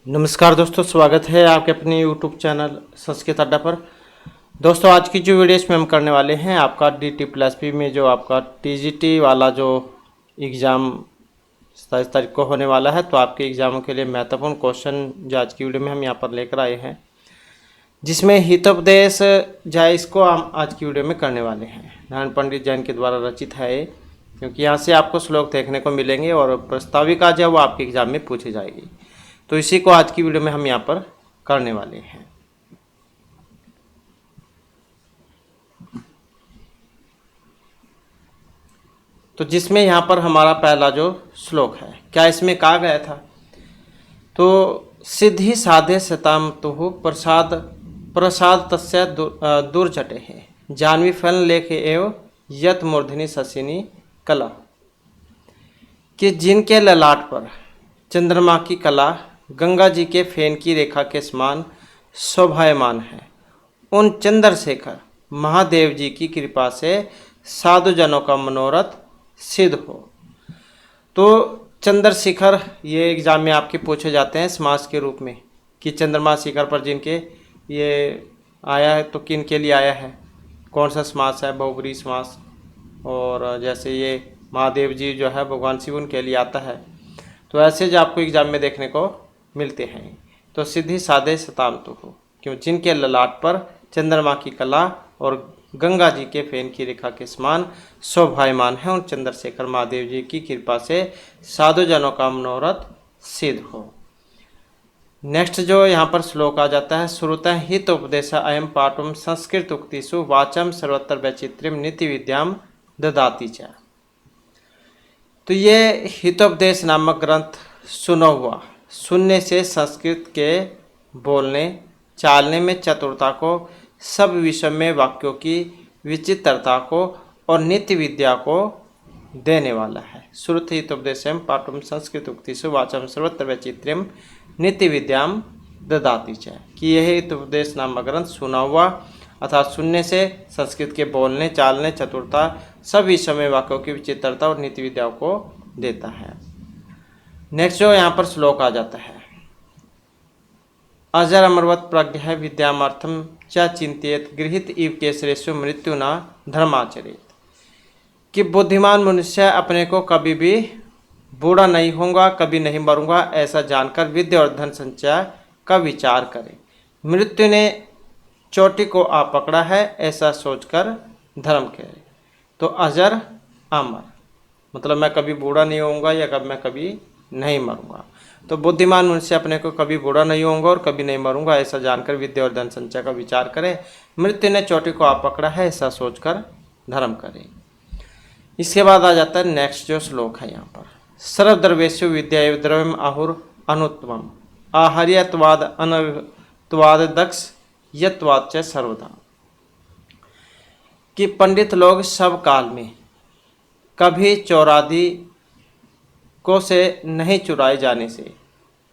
नमस्कार दोस्तों, स्वागत है आपके अपने YouTube चैनल संस्कृत अड्डा पर। दोस्तों, आज की जो वीडियो इसमें हम करने वाले हैं आपका DT+P में जो आपका TGT वाला जो एग्ज़ाम 27 तारीख को होने वाला है, तो आपके एग्ज़ामों के लिए महत्वपूर्ण क्वेश्चन जो आज की वीडियो में हम यहाँ पर लेकर आए हैं, जिसमें हितोपदेश जाए इसको हम आज की वीडियो में करने वाले हैं। नारायण पंडित जैन के द्वारा रचित है ये, क्योंकि यहाँ से आपको श्लोक देखने को मिलेंगे और प्रस्ताविका जो है वो आपके एग्ज़ाम में पूछी जाएगी। तो इसी को आज की वीडियो में हम यहाँ पर करने वाले हैं। तो जिसमें यहाँ पर हमारा पहला जो श्लोक है, क्या इसमें कहा गया था, तो सिद्धि साधे शताम तुहु प्रसाद प्रसाद तस्य दुर्जटे है जानवी फल लेख एव यत मूर्धनि शशिनी कला, कि जिनके ललाट पर चंद्रमा की कला गंगा जी के फेन की रेखा के समान शोभायमान है, उन चंद्रशेखर महादेव जी की कृपा से साधुजनों का मनोरथ सिद्ध हो। तो चंद्रशेखर ये एग्जाम में आपके पूछे जाते हैं समास के रूप में, कि चंद्रमा शिखर पर जिनके ये आया है, तो किन के लिए आया है, कौन सा समास है, बहुब्रीहि समास। और जैसे ये महादेव जी जो है भगवान शिव उनके लिए आता है। तो ऐसे जो आपको एग्जाम में देखने को मिलते हैं। तो सिद्धि साधे शताम तुहु, क्यों जिनके ललाट पर चंद्रमा की कला और गंगा जी के फेन की रेखा के समान शोभायमान है, उन चंद्रशेखर महादेव जी की कृपा से साधुजनों का मनोरथ सिद्ध हो। नेक्स्ट जो यहाँ पर श्लोक आ जाता है, श्रुतः हित उपदेश अयम पाठुम संस्कृत उक्तिषु वाचम सर्वत्र वैचित्र्यम नीति विद्याम ददाति च। तो ये हितोपदेश नामक ग्रंथ सुना हुआ, सुनने से संस्कृत के बोलने चालने में चतुरता को, सब विषय में वाक्यों की विचित्रता को और नित्य विद्या को देने वाला है। श्रुत हितोपदेशम पाठुम संस्कृत उक्तिषु वाचम सर्वत्र वैचित्र्यम नित्य विद्याम ददाति च, कि यह हितोपदेश नामक ग्रंथ सुना हुआ अर्थात सुनने से संस्कृत के बोलने चालने चतुरता, सब विषय में वाक्यों की विचित्रता और नीति विद्याओं को देता है। नेक्स्ट जो यहाँ पर श्लोक आ जाता है, अजर अमरवत प्रज्ञ विद्यामर्थम च चिंतित गृहीत इव केसरेषु मृत्यु न धर्माचरित, कि बुद्धिमान मनुष्य अपने को कभी भी बूढ़ा नहीं होऊंगा, कभी नहीं मरूंगा ऐसा जानकर विद्या और धन संचय का विचार करे। मृत्यु ने चोटी को आ पकड़ा है ऐसा सोचकर धर्म करे। तो अजर अमर मतलब मैं कभी बूढ़ा नहीं होऊंगा या कभी मैं कभी नहीं मरूंगा। तो बुद्धिमान मनुष्य अपने को कभी बूढ़ा नहीं होऊंगा और कभी नहीं मरूंगा ऐसा जानकर विद्या और धन संचय का विचार करे। मृत्यु ने चोटी को आ पकड़ा है ऐसा सोचकर धर्म करे। इसके बाद आ जाता है नेक्स्ट जो श्लोक है यहाँ पर, सर्वद्रव्येषु विद्या एव द्रव्यम आहुर अनुत्तमम आहर्यत्वाद अनत्वाद दक्ष यत्वाद च सर्वदा, कि पंडित लोग सब काल में कभी चौरादी को से नहीं चुराए जाने से,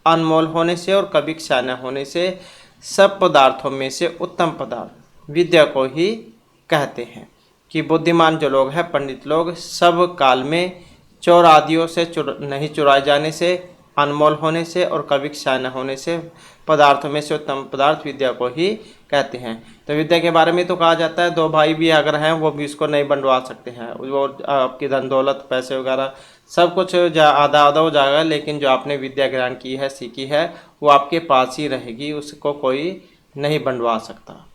अनमोल होने से और कभी क्षय न होने से, सब पदार्थों में से उत्तम पदार्थ विद्या को ही कहते हैं। कि बुद्धिमान जो लोग हैं पंडित लोग सब काल में चोर आदियों से नहीं चुराए जाने से, अनमोल होने से और कभी क्षय न होने से, पदार्थों में से उत्तम पदार्थ विद्या को ही कहते हैं। तो विद्या के बारे में तो कहा जाता है, दो भाई भी अगर हैं वो भी इसको नहीं बंटवा सकते हैं, वो आपकी धन दौलत पैसे वगैरह सब कुछ आधा आधा हो जाएगा, लेकिन जो आपने विद्या ग्रहण की है सीखी है वो आपके पास ही रहेगी, उसको कोई नहीं बंटवा सकता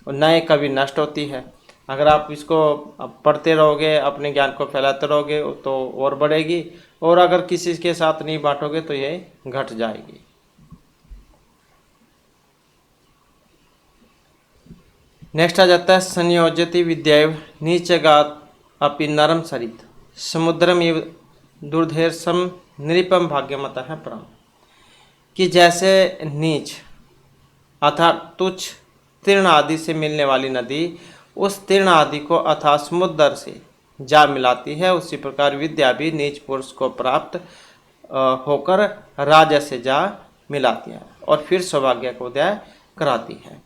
और न ही कभी नष्ट होती है। अगर आप इसको पढ़ते रहोगे, अपने ज्ञान को फैलाते रहोगे तो और बढ़ेगी, और अगर किसी के साथ नहीं बांटोगे तो ये घट जाएगी। नेक्स्ट आ जाता है, संयोजति विद्याएव नीचगात अपि नरम सरित समुद्रम इव दुर्धेर्षम नृपम भाग्यमतः है परम, कि जैसे नीच अर्थात तुच्छ तीर्ण आदि से मिलने वाली नदी उस तीर्ण आदि को अर्थात समुद्र से जा मिलाती है, उसी प्रकार विद्या भी नीच पुरुष को प्राप्त होकर राजा से जा मिलाती है और फिर सौभाग्य को उदय कराती है।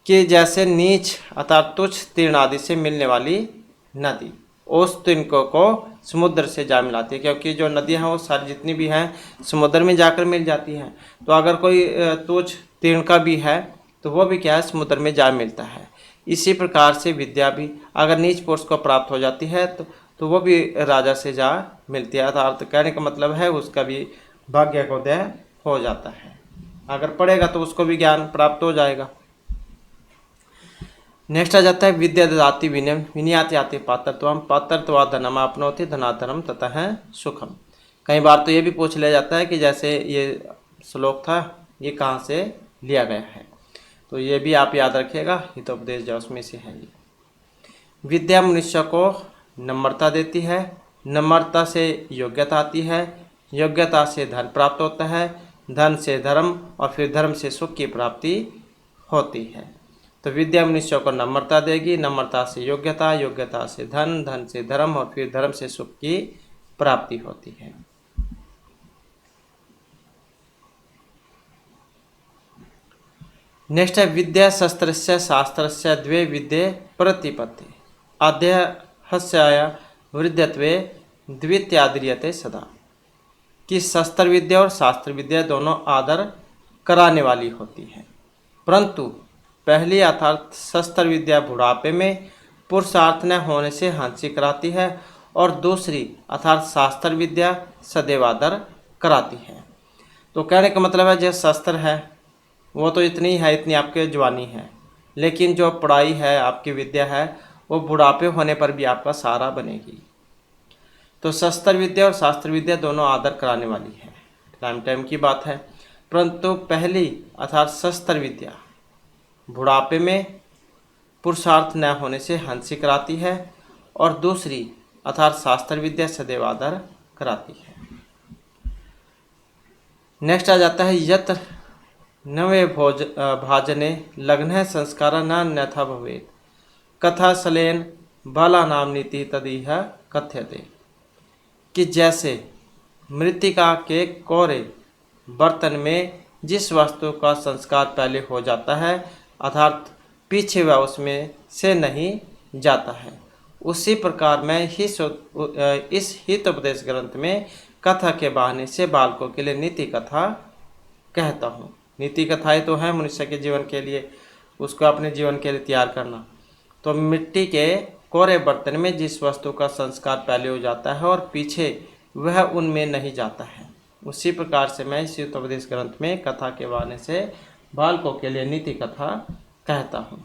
कि जैसे नीच अर्थात तुच्छ तीर्ण आदि से मिलने वाली नदी, उस तिनकों को समुद्र से जा मिलाती है, क्योंकि जो नदियाँ हैं वो सारी जितनी भी हैं समुद्र में जाकर मिल जाती हैं। तो अगर कोई तुच्छ तिनका भी है तो वो भी क्या है, समुद्र में जा मिलता है। इसी प्रकार से विद्या भी अगर नीच पुरुष को प्राप्त हो जाती है तो वो भी राजा से जा मिलती है। अर्थात कहने का मतलब है उसका भी भाग्योदय हो जाता है। अगर पढ़ेगा तो उसको भी ज्ञान प्राप्त हो जाएगा। नेक्स्ट आ जाता है विद्या ददाति विनय विनयाति आति पात्रत्वम पात्रत्वा धनम आपनोति धनाधनम ततः है सुखम। कई बार तो ये भी पूछ लिया जाता है कि जैसे ये श्लोक था ये कहाँ से लिया गया है, तो ये भी आप याद रखिएगा, हितोपदेश जो उसमें से है। ये विद्या मनुष्य को नम्रता देती है, नम्रता से योग्यता आती है, योग्यता से धन प्राप्त होता है, धन से धर्म और फिर धर्म से सुख की प्राप्ति होती है। तो विद्या मनुष्य को नम्रता देगी, नम्रता से योग्यता, योग्यता से धन, धन से धर्म और फिर धर्म से सुख की प्राप्ति होती है। नेक्स्ट है विद्या शस्त्रस्य शास्त्रस्य द्वे विद्ये प्रतिपत्ति अध्यहस्याय वृद्धत्वे द्वित्याद्रियते सदा। कि शस्त्र विद्या और शास्त्र विद्या दोनों आदर कराने वाली होती है, परंतु पहली अर्थात शस्त्र विद्या बुढ़ापे में पुरुषार्थ न होने से हांसी कराती है और दूसरी अर्थात शास्त्र विद्या सदैव आदर कराती है। तो कहने का मतलब है जो शस्त्र है वो तो इतनी है, इतनी आपके जवानी है, लेकिन जो पढ़ाई है आपकी विद्या है वो बुढ़ापे होने पर भी आपका सहारा बनेगी। तो शस्त्र विद्या और शास्त्र विद्या दोनों आदर कराने वाली है, टाइम की बात है, परंतु पहली अर्थात शस्त्र विद्या बुढ़ापे में पुरुषार्थ न होने से हंसी कराती है और दूसरी अर्थात शास्त्र विद्या सदैव आदर कराती है। नेक्स्ट आ जाता है यत्र नवे भाजने लग्न संस्कार न अन्यथा भवेत् कथा सलेन बाला नाम नीति तदीह कथ्यते। कि जैसे मृत्तिका के कोरे बर्तन में जिस वस्तु का संस्कार पहले हो जाता है अर्थात पीछे वह उसमें से नहीं जाता है, उसी प्रकार मैं इस हितोपदेश ग्रंथ में कथा के बहाने से बालकों के लिए नीति कथा कहता हूँ। नीति कथाएं तो हैं मनुष्य के जीवन के लिए, उसको अपने जीवन के लिए तैयार करना। तो मिट्टी के कोरे बर्तन में जिस वस्तु का संस्कार पहले हो जाता है और पीछे वह उनमें नहीं जाता है, उसी प्रकार से मैं इस हितोपदेश ग्रंथ में कथा के बहाने से बालकों के लिए नीति कथा कहता हूँ।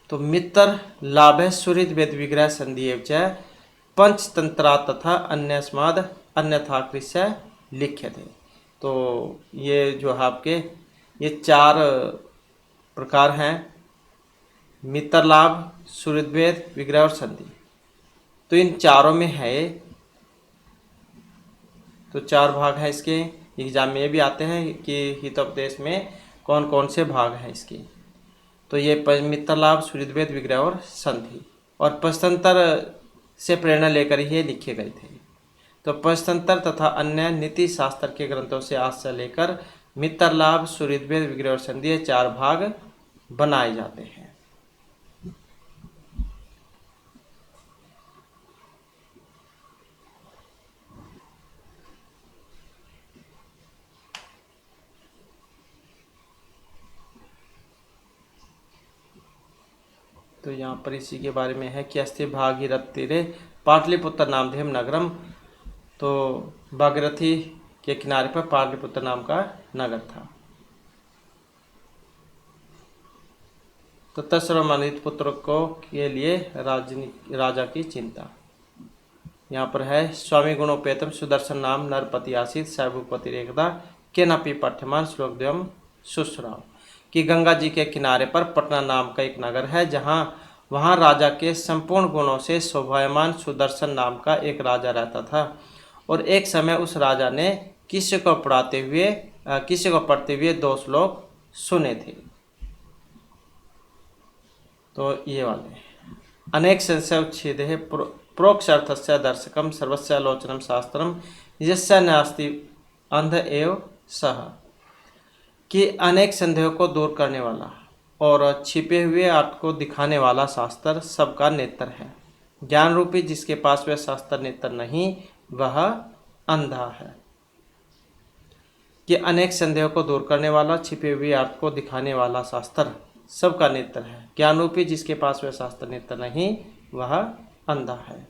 तो मित्र लाभ सुहृद वेद विग्रह संधि च पंचतंत्रा तथा अन्यस्माद अन्यथा कृष्य लिखे थे। तो ये जो है आपके ये चार प्रकार हैं, मित्र लाभ, सुहृद वेद, विग्रह और संधि। तो इन चारों में है तो चार भाग है इसके। एग्जाम में ये भी आते हैं कि हितोपदेश में कौन कौन से भाग हैं इसके। तो ये मित्र लाभ, सुहृद वेद, विग्रह और संधि, और पंचतंत्र से प्रेरणा लेकर ही ये लिखे गए थे। तो पंचतंत्र तथा अन्य नीति शास्त्र के ग्रंथों से आज से लेकर मित्र लाभ, सुहृद वेद, विग्रह और संधि ये चार भाग बनाए जाते हैं। तो यहाँ पर इसी के बारे में है कि अस्ति भागीरथ तीरे पाटलिपुत्र नामधेम नगरम। तो भागीरथी के किनारे पर पाटलिपुत्र नाम का नगर था। तो तत्सर्वमानित पुत्र को के लिए राजा की चिंता। यहाँ पर है स्वामी गुणोपेतम सुदर्शन नाम नरपति आसित सैभूपति रेखदा के नपी पठ्यमान श्लोक द्वयम सुश्राव। कि गंगा जी के किनारे पर पटना नाम का एक नगर है वहाँ राजा के संपूर्ण गुणों से शोभायमान सुदर्शन नाम का एक राजा रहता था। और एक समय उस राजा ने किसी को पढ़ते हुए 2 श्लोक सुने थे। तो ये वाले अनेक संशय उच्छेदे प्रोक्षर्थस्य दर्शकम सर्वस्यालोचनम शास्त्रम यस्य नास्ति अंध एव सह। कि अनेक संदेहों को दूर करने वाला और छिपे हुए अर्थ को दिखाने वाला शास्त्र सबका नेत्र है। ज्ञान रूपी जिसके पास वह शास्त्र नेत्र नहीं, वह अंधा है। कि अनेक संदेहों को दूर करने वाला, छिपे हुए अर्थ को दिखाने वाला शास्त्र सबका नेत्र है। ज्ञान रूपी जिसके पास वह शास्त्र नेत्र नहीं, वह अंधा है।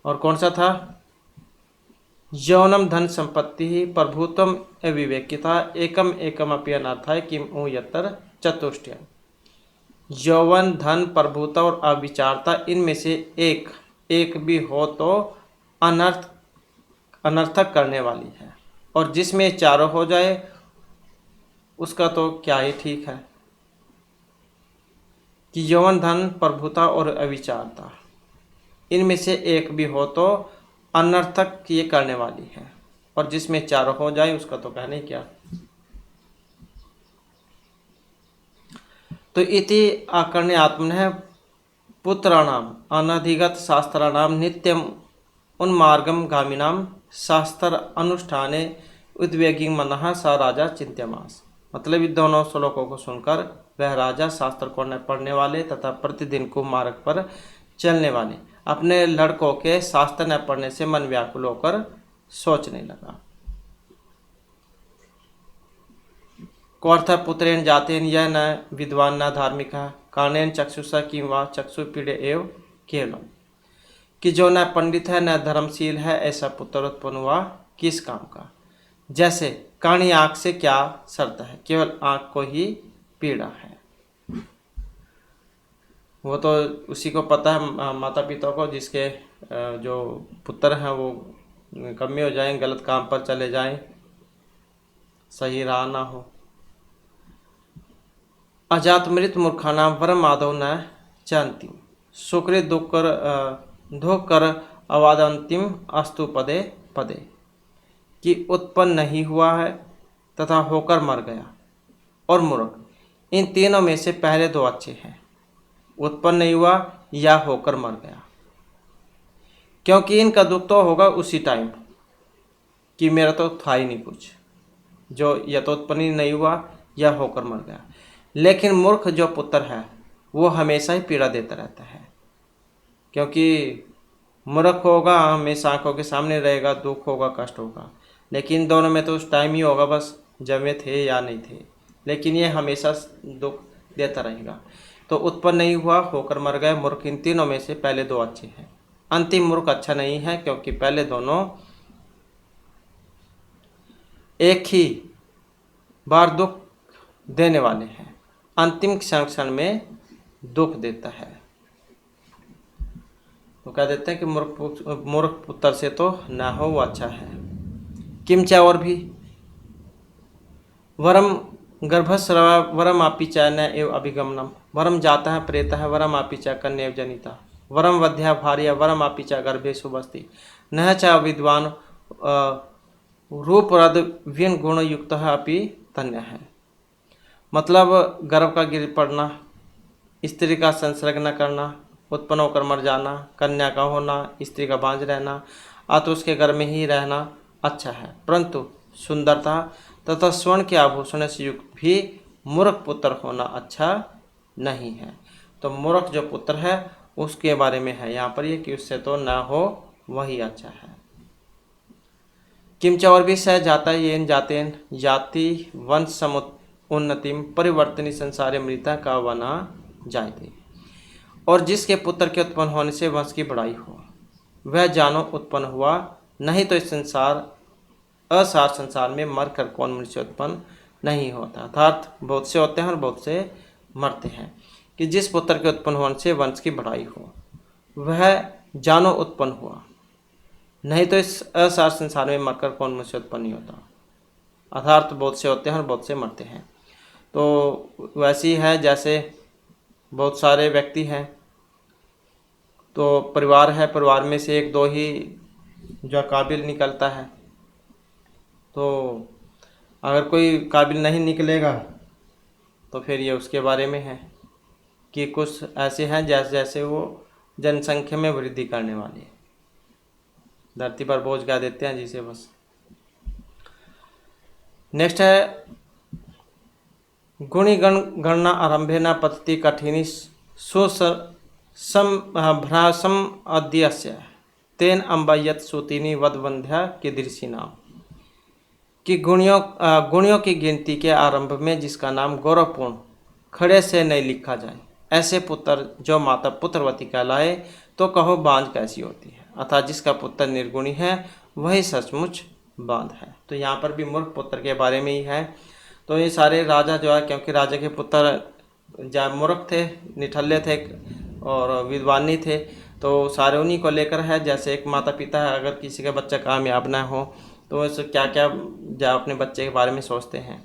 और कौन सा था? यौनम धन संपत्ति प्रभुत्वम अविवेकिता एकम एकम अपि अनर्थाय किम उ यत्र चतुष्टयम्। यौवन, धन, प्रभुता और अविचारता, इनमें से एक एक भी हो तो अनर्थक करने वाली है, और जिसमें चारों हो जाए उसका तो क्या ही ठीक है। कि यौवन, धन, प्रभुता और अविचारता, इनमें से एक भी हो तो अनर्थक ये करने वाली है, और जिसमें चारों हो जाए उसका तो कहने क्या। तो इति आकर्ण्य आत्मनः पुत्राणाम अनधिगत शास्त्राणाम नित्यम उन्मार्गम गामिनाम शास्त्र अनुष्ठाने उद्वेगी मनः स राजा चिंत्यमास। मतलब इन दोनों श्लोकों को सुनकर वह राजा शास्त्र को न पढ़ने वाले तथा प्रतिदिन को मार्ग पर चलने वाले अपने लड़कों के शास्त्र न पढ़ने से मन व्याकुल होकर सोचने लगा। को अर्थ पुत्रेण जातेन यह न विद्वान न धार्मिक कानेन चक्षुषा किंवा चक्षु पीड़े एव केवलम। कि जो न पंडित है न धर्मशील है, ऐसा पुत्र उत्पन्न हुआ किस काम का। जैसे काणी आँख से क्या शर्त है, केवल आँख को ही पीड़ा है। वो तो उसी को पता है, माता पिता को, जिसके जो पुत्र हैं वो कमी हो जाएं, गलत काम पर चले जाएं, सही राह ना हो। अजात मृत मूर्खानाम वरम आदौ न जानती शुक्र धोख कर अवादंतिम अस्तु पदे पदे। कि उत्पन्न नहीं हुआ है तथा होकर मर गया और मूर्ख, इन तीनों में से पहले दो अच्छे हैं। उत्पन्न नहीं हुआ या होकर मर गया, क्योंकि इनका दुख तो होगा उसी टाइम कि मेरा तो था ही नहीं कुछ, जो या तो उत्पन्न ही नहीं हुआ या होकर मर गया। लेकिन मूर्ख जो पुत्र है वो हमेशा ही पीड़ा देता रहता है, क्योंकि मूर्ख होगा हमेशा आंखों के सामने रहेगा, दुख होगा, कष्ट होगा। लेकिन दोनों में तो उस टाइम ही होगा बस जब वे थे या नहीं थे, लेकिन ये हमेशा दुख देता रहेगा। तो उत्पन्न नहीं हुआ, होकर मर गए, मूर्ख, इन तीनों में से पहले दो अच्छे हैं। अंतिम मूर्ख अच्छा नहीं है, क्योंकि पहले दोनों एक ही बार दुख देने वाले हैं, अंतिम क्षण में दुख देता है। तो कह देते हैं कि मूर्ख पुत्र से तो ना हो वो अच्छा है। किंच और भी वरम गर्भस्रवा वरम आपी च न एव अभिगमनम। वरम जाता है प्रेत है वरम आपी च कन्या जनिता। वरम वध्या भार्य वरम आपी च गर्भेषु बस्ति। न च विद्वान रूपरद व्यन गुण युक्त अपि तन्य है। मतलब गर्भ का गिर पड़ना, स्त्री का संसर्ग न करना, उत्पन्न होकर मर जाना, कन्या का होना, स्त्री का बांझ रहना, अतः उसके घर में ही रहना अच्छा है, परंतु सुंदरता तथा स्वर्ण के आभूषण से युक्त भी मूर्ख पुत्र होना अच्छा नहीं है। तो मूर्ख जो पुत्र है उसके बारे में है यहाँ पर ये कि उससे तो ना हो वही अच्छा है। किंच और भी सह जाता येन जातेन जाति वंश समुन्नतिम परिवर्तनी संसारे मृता का वना जायते। और जिसके पुत्र के उत्पन्न होने से वंश की बढ़ाई हो, वह जानो उत्पन्न हुआ, नहीं तो इस असार संसार में मर कर कौन मनुष्य उत्पन्न नहीं होता। अर्थात बहुत से होते हैं और बहुत से मरते हैं। कि जिस पुत्र के उत्पन्न होने से वंश की बढ़ाई हो, वह जानो उत्पन्न हुआ, नहीं तो इस असार संसार में मरकर कौन मनुष्य उत्पन्न नहीं होता। अर्थात बहुत से होते हैं और बहुत से मरते हैं। तो वैसी है जैसे बहुत सारे व्यक्ति हैं, तो परिवार है, परिवार में से एक दो ही जो काबिल निकलता है। तो अगर कोई काबिल नहीं निकलेगा तो फिर ये उसके बारे में है कि कुछ ऐसे हैं जैसे जैसे वो जनसंख्या में वृद्धि करने वाले हैं, धरती पर बोझ गा देते हैं जिसे। बस नेक्स्ट है गुणिगण गणना आरंभेन पतति कठिनी सुसंभ्रासम अद्यस्य तेन अम्बयत सूतिनी वदवंध्या कीदृशी नाम। कि गुणियों की गिनती के आरंभ में जिसका नाम गौरवपूर्ण खड़े से नहीं लिखा जाए, ऐसे पुत्र जो माता पुत्रवती कहलाए, तो कहो बांझ कैसी होती है। अर्थात जिसका पुत्र निर्गुणी है वही सचमुच बांझ है। तो यहाँ पर भी मूर्ख पुत्र के बारे में ही है। तो ये सारे राजा जो है, क्योंकि राजा के पुत्र जब मूर्ख थे, निठल्ले थे और विद्वानी थे, तो सारे उन्हीं को लेकर है। जैसे एक माता पिता है, अगर किसी का बच्चा कामयाब ना हो तो ऐसे क्या क्या जो अपने बच्चे के बारे में सोचते हैं,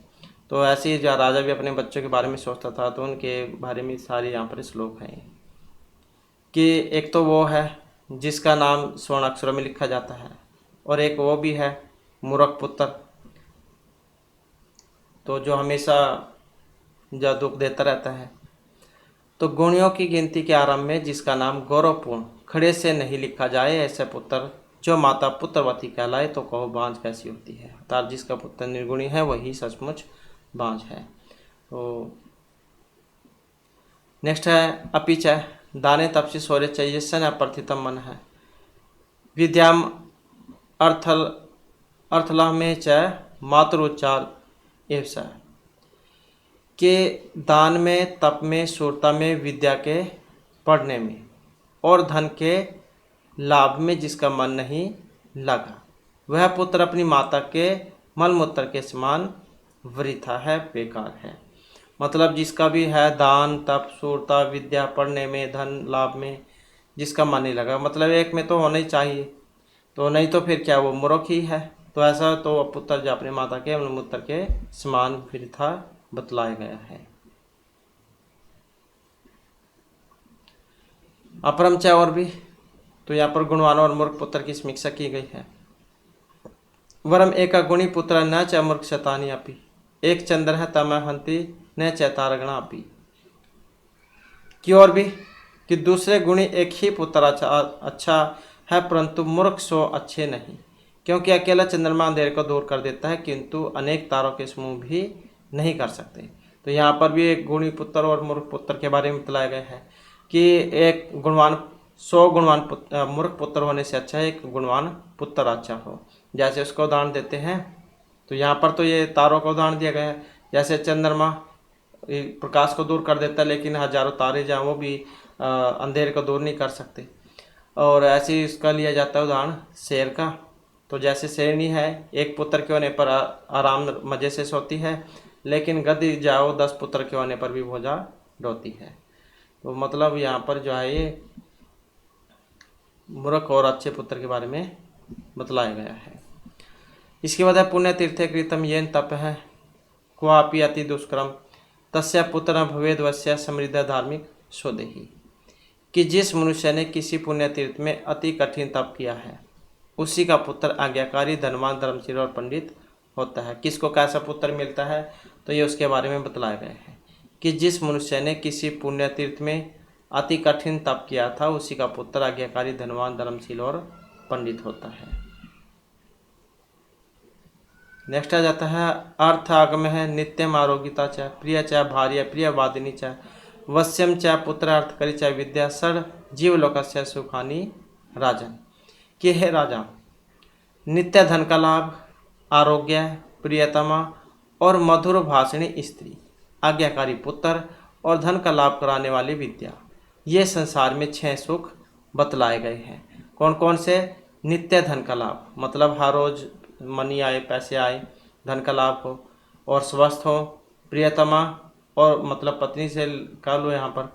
तो ऐसे ही जो राजा भी अपने बच्चों के बारे में सोचता था। तो उनके बारे में सारे यहाँ पर श्लोक हैं कि एक तो वो है जिसका नाम स्वर्ण अक्षरों में लिखा जाता है, और एक वो भी है मूर्ख पुत्र, तो जो हमेशा जो दुख देता रहता है। तो गुणियों की गिनती के आरंभ में जिसका नाम गौरवपूर्ण खड़े से नहीं लिखा जाए, ऐसे पुत्र जो माता पुत्रवती कहलाए, तो कहो बांझ कैसी होती है। अर्थात जिसका पुत्र निर्गुणी है वही सचमुच बांझ है। तो नेक्स्ट है अपिच दाने तपसी शौर्य चाहिए सन अप्रथितम मन है विद्याम अर्थला में च मातृोच्चार एवं के दान में, तप में, शूरता में, विद्या के पढ़ने में और धन के लाभ में जिसका मन नहीं लगा, वह पुत्र अपनी माता के मलमूत्र के समान वृथा है, बेकार है। मतलब जिसका भी है दान, तप, शूरता, विद्या, पढ़ने में, धन लाभ में जिसका मन नहीं लगा, मतलब एक में तो होना ही चाहिए, तो नहीं तो फिर क्या वो मूर्ख ही है। तो ऐसा तो पुत्र जो अपने माता के मलमूत्र के समान वृथा बतलाया गया है। अपरमच और भी, तो यहाँ पर गुणवान और मूर्ख पुत्र की समीक्षा की गई है। वरम एक गुणी पुत्र न च मूर्ख शतानी अपी, एक चंद्र है तम हंति न चैतारगणा अपी। की और भी कि दूसरे गुणी एक ही पुत्र अच्छा है, परंतु मूर्ख सो अच्छे नहीं, क्योंकि अकेला चंद्रमा अंधेरे को दूर कर देता है, किंतु अनेक तारों के समूह भी नहीं कर सकते। तो यहाँ पर भी एक गुणी पुत्र और मूर्ख पुत्र के बारे में बताया गया है कि एक गुणवान 100 गुणवान मूर्ख पुत्र होने से अच्छा है एक गुणवान पुत्र अच्छा हो। जैसे उसका उदाहरण देते हैं, तो यहाँ पर तो ये तारों का उदाहरण दिया गया है। जैसे चंद्रमा प्रकाश को दूर कर देता है, लेकिन हजारों तारे जहाँ वो भी अंधेरे को दूर नहीं कर सकते। और ऐसे ही इसका लिया जाता है उदाहरण शेर का। तो जैसे शेरनी है, एक पुत्र के होने पर आराम मज़े से सोती है, लेकिन गद्दी जाओ 10 पुत्र के होने पर भी भोजा डोती है। तो मतलब यहाँ पर जो है ये मूर्ख और अच्छे पुत्र के बारे में बतलाया गया है। इसके बाद है पुण्य तीर्थे कृतम येन तप है क्वापि अति दुष्कर्म तस्य पुत्र न भवेद वस्य समृद्ध धार्मिक स्वदेही। कि जिस मनुष्य ने किसी पुण्य तीर्थ में अति कठिन तप किया है, उसी का पुत्र आज्ञाकारी, धनवान, धर्मशील और पंडित होता है। किसको कैसा पुत्र मिलता है, तो ये उसके बारे में बतलाया गया है कि जिस मनुष्य ने किसी पुण्य तीर्थ में अति कठिन तप किया था, उसी का पुत्र आज्ञाकारी, धनवान, धर्मशील और पंडित होता है। नेक्स्ट आ जाता है अर्थ आगम है नित्यम आरोग्यता च प्रिय च भार्य प्रिय वादिनी च वश्यम च पुत्र अर्थ करी च विद्या सर जीवलोकस्य सुखानी राजन। कि हे राजा, नित्य धन का लाभ, आरोग्य, प्रियतमा और मधुर भाषणी स्त्री, आज्ञाकारी पुत्र और धन का लाभ कराने वाली विद्या, ये संसार में 6 सुख बतलाए गए हैं। कौन कौन से? नित्य धन का लाभ, मतलब हर रोज मनी आए, पैसे आए, धन का लाभ हो, और स्वस्थ हो, प्रियतमा और मतलब पत्नी से कर लो यहाँ पर,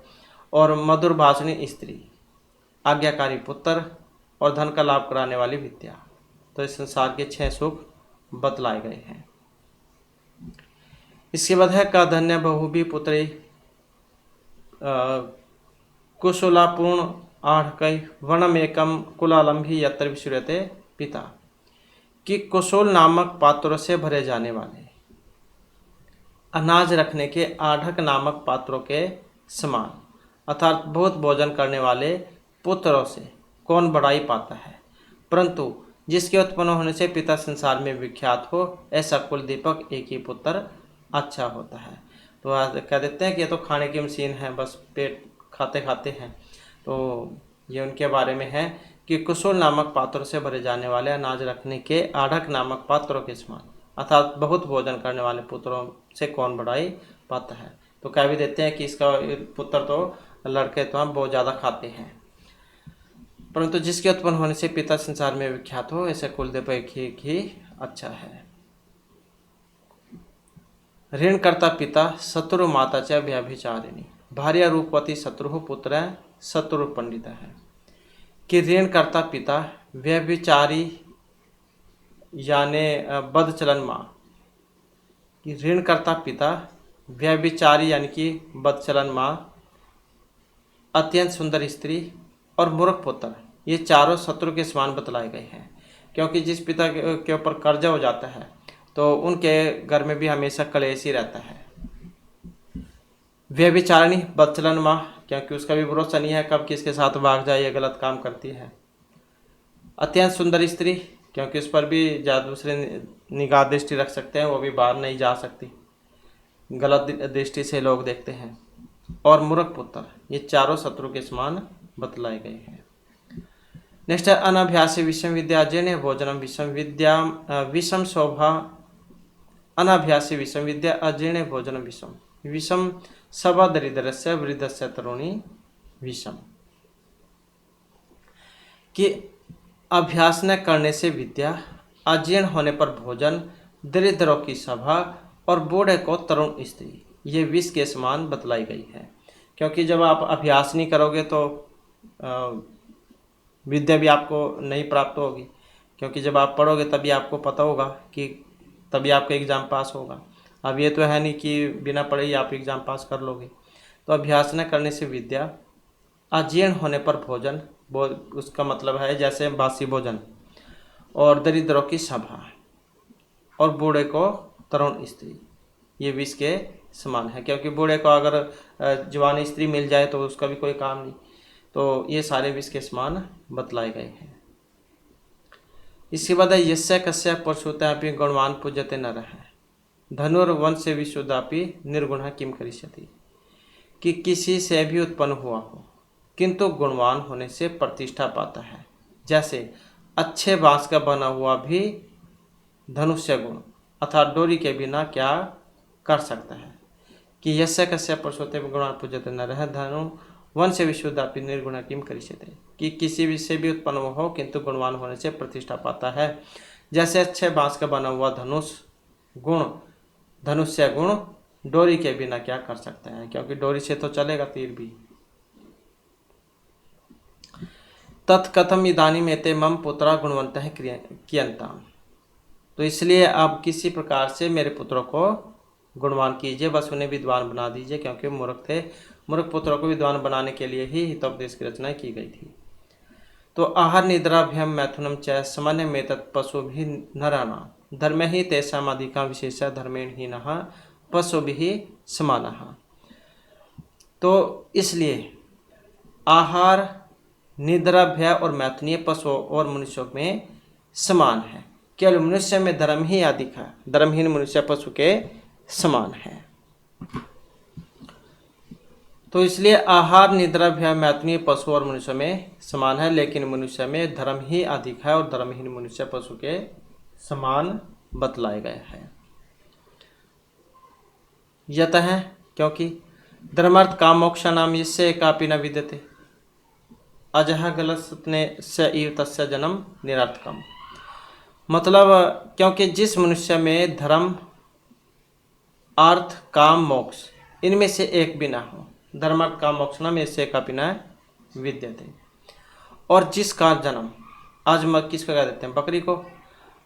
और मधुर भाषणी स्त्री, आज्ञाकारी पुत्र और धन का लाभ कराने वाली विद्या। तो इस संसार के 6 सुख बतलाए गए हैं। इसके बाद है का धन्य बहुभी पुत्री कुशलापूर्ण आढ़कई वनमेकम कुलालंभी यत्र विश्रूयते पिता। कि कुशल नामक पात्रों से भरे जाने वाले अनाज रखने के आढ़क नामक पात्रों के समान, अर्थात बहुत भोजन करने वाले पुत्रों से कौन बड़ाई पाता है, परंतु जिसके उत्पन्न होने से पिता संसार में विख्यात हो, ऐसा कुल दीपक एक ही पुत्र अच्छा होता है। तो आज कह देते हैं कि ये तो खाने की मशीन है, बस पेट खाते खाते हैं। तो ये उनके बारे में है कि कुशल नामक पात्रों से भरे जाने वाले अनाज रखने के आढ़क नामक पात्रों के समान, अर्थात बहुत भोजन करने वाले पुत्रों से कौन बड़ाई पाता है। तो कह भी देते हैं कि इसका पुत्र तो लड़के तो हम बहुत ज़्यादा खाते हैं, परंतु जिसके उत्पन्न होने से पिता संसार में विख्यात हो, ऐसे कुलदेव एक ही अच्छा है। ऋणकर्ता पिता शत्रु माता च व्यभिचारिणी, भार्या रूपवती शत्रु पुत्र शत्रु पंडित है। कि ऋणकर्ता पिता व्यभिचारी यानी बदचलन माँ, कि ऋणकर्ता पिता व्यभिचारी यानी कि बदचलन माँ, अत्यंत सुंदर स्त्री और मूर्ख पुत्र, ये चारों शत्रु के समान बतलाए गए हैं। क्योंकि जिस पिता के ऊपर कर्जा हो जाता है तो उनके घर में भी हमेशा कलेश ही रहता है। व्यभिचारिणी बदचलन माँ, क्योंकि उसका भी भरोसा नहीं है कब किसके साथ भाग जाए, ये गलत काम करती है। अत्यंत सुंदर स्त्री, क्योंकि उस पर भी दूसरे निगाह दृष्टि रख सकते हैं, वो भी बाहर नहीं जा सकती, गलत दृष्टि से लोग देखते हैं। और मूर्ख पुत्र, ये चारों शत्रु के समान बतलाए गए हैं। नेक्स्ट है अनाभ्यासी विषम विद्या अजीर्ण भोजनम विषम विद्या विषम शोभा, अनाभ्यासी विषम विद्या अजीर्ण भोजनम विषम, विषम सभा दरिद्रस्य वृद्धस्य तरुणी विषम। कि अभ्यास न करने से विद्या, अजीर्ण होने पर भोजन, दरिद्रों की सभा और बूढ़े को तरुण स्त्री, ये विष के समान बतलाई गई है। क्योंकि जब आप अभ्यास नहीं करोगे तो विद्या भी आपको नहीं प्राप्त होगी, क्योंकि जब आप पढ़ोगे तभी आपको पता होगा कि तभी आपका एग्ज़ाम पास होगा। अब ये तो है नहीं कि बिना पढ़े ही आप एग्ज़ाम पास कर लोगे। तो अभ्यास न करने से विद्या, अजीर्ण होने पर भोजन, वो उसका मतलब है जैसे बासी भोजन, और दरिद्रों की सभा और बूढ़े को तरुण स्त्री, ये विष के समान है। क्योंकि बूढ़े को अगर जवान स्त्री मिल जाए तो उसका भी कोई काम नहीं। तो ये सारे विष के समान बतलाए गए हैं। इसके बाद है यस्य कस्य परशुतापि गुणवान पूज्यते नरः, धनुर्वंश विशुद्धापि निर्गुणः किम करिष्यति। कि किसी से भी उत्पन्न हुआ हो किंतु गुणवान होने से प्रतिष्ठा पाता है, जैसे अच्छे बांस का बना हुआ भी धनुष्य गुण अर्थात डोरी के बिना क्या कर सकता है। कि यस्य कस्य परशुते गुणवान पूज्यते नरः, धनु वंश विशुद्धापि निर्गुण किम करिष्यते। कि किसी भी से भी उत्पन्न हो किंतु गुणवान होने से प्रतिष्ठा पाता है, जैसे अच्छे बांस का बना हुआ धनुष्य गुण डोरी के बिना क्या कर सकता है, क्योंकि डोरी से तो चलेगा तीर भी। तत्कथम इदानीम एते मम पुत्रा गुणवंत है कियंताम। तो इसलिए आप किसी प्रकार से मेरे पुत्रों को गुणवान कीजिए, बस उन्हें विद्वान बना दीजिए, क्योंकि मूर्ख थे। मूर्ख पुत्रों को विद्वान बनाने के लिए ही हितोपदेश की रचना की गई थी। तो आहार निद्राभ्यम मैथुनम च सामान्य में तत्पशु भी नराना, धर्म ही तेषाम अधिका विशेष धर्मेण ही नः पशु भी समानः। तो इसलिए आहार निद्राभ्य और मैथुनीय पशुओं और मनुष्यों में समान है, केवल मनुष्य में धर्म ही अधिक है, धर्महीन मनुष्य पशु के समान है। तो इसलिए आहार निद्राभ्य मैथुनीय पशु और मनुष्य में समान है, लेकिन मनुष्य में धर्म ही अधिक है और धर्महीन मनुष्य पशु के समान बतलाए गए हैं। यतः क्योंकि धर्मार्थ काम मोक्ष नाम इससे कापि न विद्यते, अजह गलसने स इव तस्य जन्म निरर्थकम। मतलब क्योंकि जिस मनुष्य में धर्म अर्थ काम मोक्ष इनमें से एक भी ना हो, धर्मार्थ काम मोक्ष नाम इससे कापि न विद्यते, और जिसका जन्म, आज किसको कह देते हैं, बकरी को,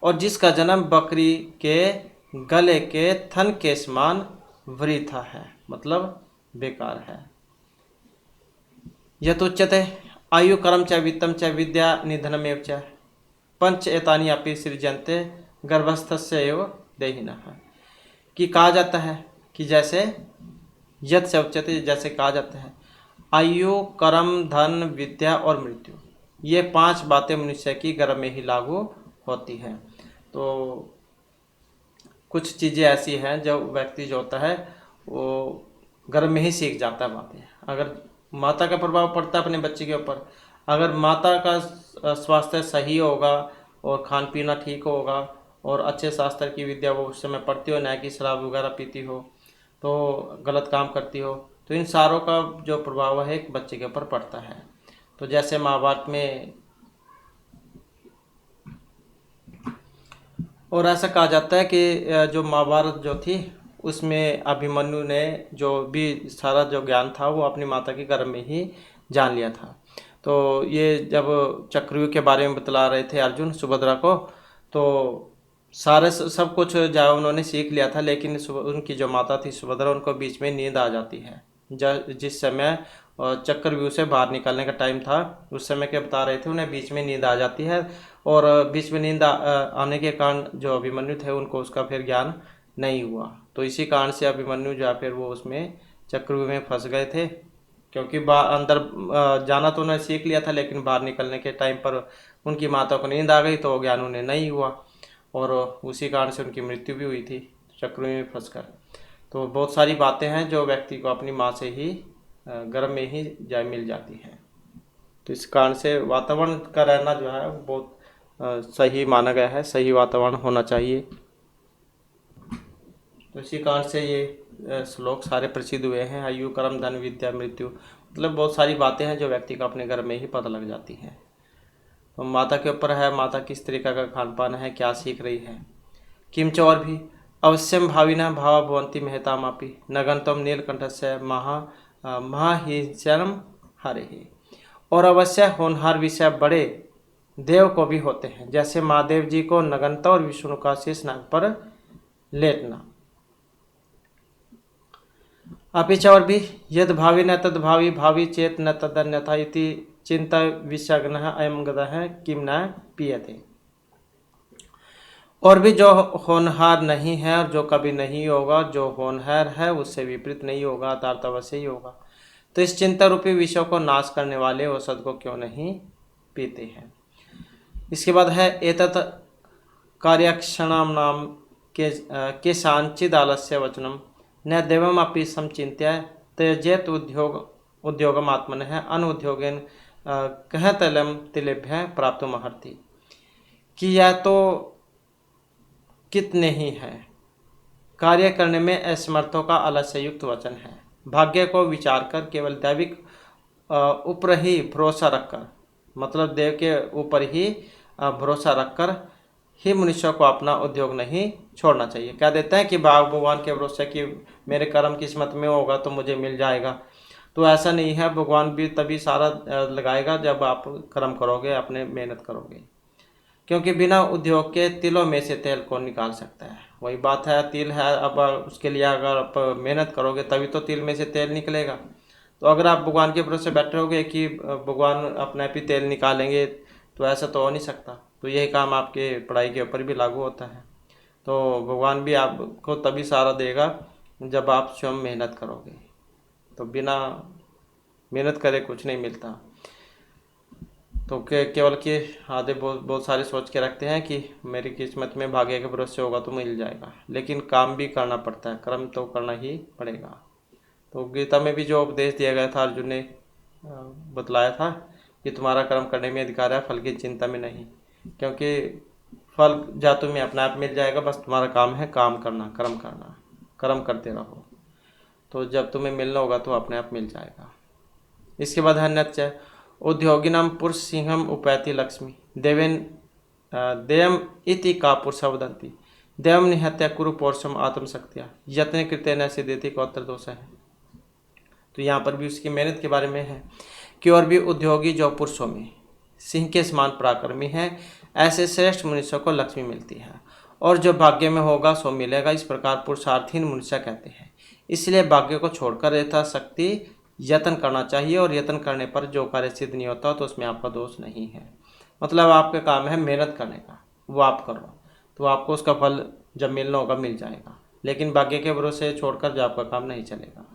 और जिसका जन्म बकरी के गले के थन के समान वृथा है, मतलब बेकार है। यतुच्यते आयु कर्म च वित्तम च विद्या निधनमेव च पंच एतानि अपि सृज्यन्ते गर्भस्थस्य एव देहिनः। कि कहा जाता है कि जैसे यत से उच्यते, जैसे कहा जाता है आयु कर्म धन विद्या और मृत्यु, ये 5 बातें मनुष्य की गर्भ में ही लागू होती हैं। तो कुछ चीज़ें ऐसी हैं जो व्यक्ति जो होता है वो घर में ही सीख जाता है बातें। अगर माता का प्रभाव पड़ता है अपने बच्चे के ऊपर, अगर माता का स्वास्थ्य सही होगा और खान पीना ठीक होगा और अच्छे शास्त्र की विद्या वो उस समय पढ़ती हो, ना कि शराब वगैरह पीती हो, तो गलत काम करती हो, तो इन सारों का जो प्रभाव है एक बच्चे के ऊपर पड़ता है। तो जैसे महाभारत में और ऐसा कहा जाता है कि जो महाभारत जो थी उसमें अभिमन्यु ने जो भी सारा जो ज्ञान था वो अपनी माता के गर्भ में ही जान लिया था। तो ये जब चक्रव्यूह के बारे में बतला रहे थे अर्जुन सुभद्रा को, तो सारे सब कुछ जो उन्होंने सीख लिया था, लेकिन उनकी जो माता थी सुभद्रा, उनको बीच में नींद आ जाती है। जिस समय चक्रव्यूह से बाहर निकलने का टाइम था उस समय के बता रहे थे, उन्हें बीच में नींद आ जाती है और बीच में नींद आने के कारण जो अभिमन्यु थे उनको उसका फिर ज्ञान नहीं हुआ। तो इसी कारण से अभिमन्यु जो है फिर वो उसमें चक्रव्यूह में फंस गए थे, क्योंकि अंदर जाना तो उन्होंने सीख लिया था, लेकिन बाहर निकलने के टाइम पर उनकी माता को नींद आ गई तो ज्ञान उन्हें नहीं हुआ और उसी कारण से उनकी मृत्यु भी हुई थी चक्रव्यूह में फंसकर। तो बहुत सारी बातें हैं जो व्यक्ति को अपनी माँ से ही गर्भ में ही मिल जाती हैं। तो इस कारण से वातावरण का रहना जो है बहुत सही माना गया है, सही वातावरण होना चाहिए। तो इसी कारण से ये श्लोक सारे प्रसिद्ध हुए हैं। आयु कर्म धन विद्या मृत्यु, मतलब बहुत सारी बातें हैं जो व्यक्ति को अपने घर में ही पता लग जाती हैं। तो माता के ऊपर है, माता किस तरीका का खान पान है, क्या सीख रही है। किंच और भी अवश्यम भाविना भावा भवंती महतामापि नगंतम नीलकंठ से महाहिंसनम हरे ही। और अवश्य होनहार विषय बड़े देव को भी होते हैं, जैसे महादेव जी को नगंता और विष्णु का शीश नाग पर लेटना। अपिच और भी यद भावी न तद भावी भावी चेत न तद अन्यथा इति चिंता विषग्न अयम गदः किम न पीयते। और भी जो होनहार नहीं है और जो कभी नहीं होगा, जो होनहार है उससे विपरीत नहीं होगा, अर्थात अवश्य ही होगा। तो इस चिंता रूपी विषयों को नाश करने वाले औषध को क्यों नहीं पीते हैं। इसके बाद है एतत् कार्यक्षणाम नाम के सांचिद आलस्य वचनम न देवम अपि समचिंत्य त्यजेत उद्योगम आत्मन है अनुद्योगेन कहतलम तिलेभ्य प्राप्त महर्ति। कि यह तो कितने ही है कार्य करने में असमर्थों का आलस्य युक्त वचन है। भाग्य को विचार कर केवल दैविक ऊपर ही भरोसा रखकर, मतलब देव के ऊपर ही भरोसा रखकर ही मनुष्य को अपना उद्योग नहीं छोड़ना चाहिए। कह देते हैं कि भगवान के भरोसे कि मेरे कर्म किस्मत में होगा तो मुझे मिल जाएगा, तो ऐसा नहीं है। भगवान भी तभी सारा लगाएगा जब आप कर्म करोगे, अपने मेहनत करोगे, क्योंकि बिना उद्योग के तिलों में से तेल कौन निकाल सकता है। वही बात है, तिल है, अब उसके लिए अगर आप मेहनत करोगे तभी तो तिल में से तेल निकलेगा। तो अगर आप भगवान के भरोसे बैठे रहोगे कि भगवान अपने आप ही तेल निकालेंगे, तो ऐसा तो हो नहीं सकता। तो यही काम आपके पढ़ाई के ऊपर भी लागू होता है। तो भगवान भी आपको तभी सहारा देगा जब आप स्वयं मेहनत करोगे। तो बिना मेहनत करे कुछ नहीं मिलता। तो केवल कि आधे बहुत सारे सोच के रखते हैं कि मेरी किस्मत में भाग्य के भरोसे होगा तो मिल जाएगा, लेकिन काम भी करना पड़ता है, कर्म तो करना ही पड़ेगा। तो गीता में भी जो उपदेश दिया गया था, अर्जुन ने बतलाया था कि तुम्हारा कर्म करने में अधिकार है, फल की चिंता में नहीं, क्योंकि फल जा तुम्हें अपने आप मिल जाएगा, बस तुम्हारा काम है काम करना, कर्म करते रहो। तो जब तुम्हें मिलना होगा तो अपने आप मिल जाएगा। इसके बाद है नच्य उद्योगिनाम पुरुष सिंहम उपैति लक्ष्मी देयम इति का पुरुष वदंती देवम निहत्या कुरु पौरुषम आत्मशक्तिया यत्न कृत्य न सिद्धि का उत्तर दोष है। तो यहाँ पर भी उसकी मेहनत के बारे में है कि और भी उद्योगी जो पुरुषों में सिंह के समान पराक्रमी है, ऐसे श्रेष्ठ मनुष्यों को लक्ष्मी मिलती है, और जो भाग्य में होगा सो मिलेगा। इस प्रकार पुरुषार्थहीन मनुष्य कहते हैं। इसलिए भाग्य को छोड़कर यथाशक्ति यत्न करना चाहिए, और यत्न करने पर जो कार्य सिद्ध नहीं होता तो उसमें आपका दोष नहीं है। मतलब आपका काम है मेहनत करने का, वो आप करो तो आपको उसका फल जब मिलना होगा मिल जाएगा, लेकिन भाग्य के भरोसे छोड़कर जो आपका काम नहीं चलेगा।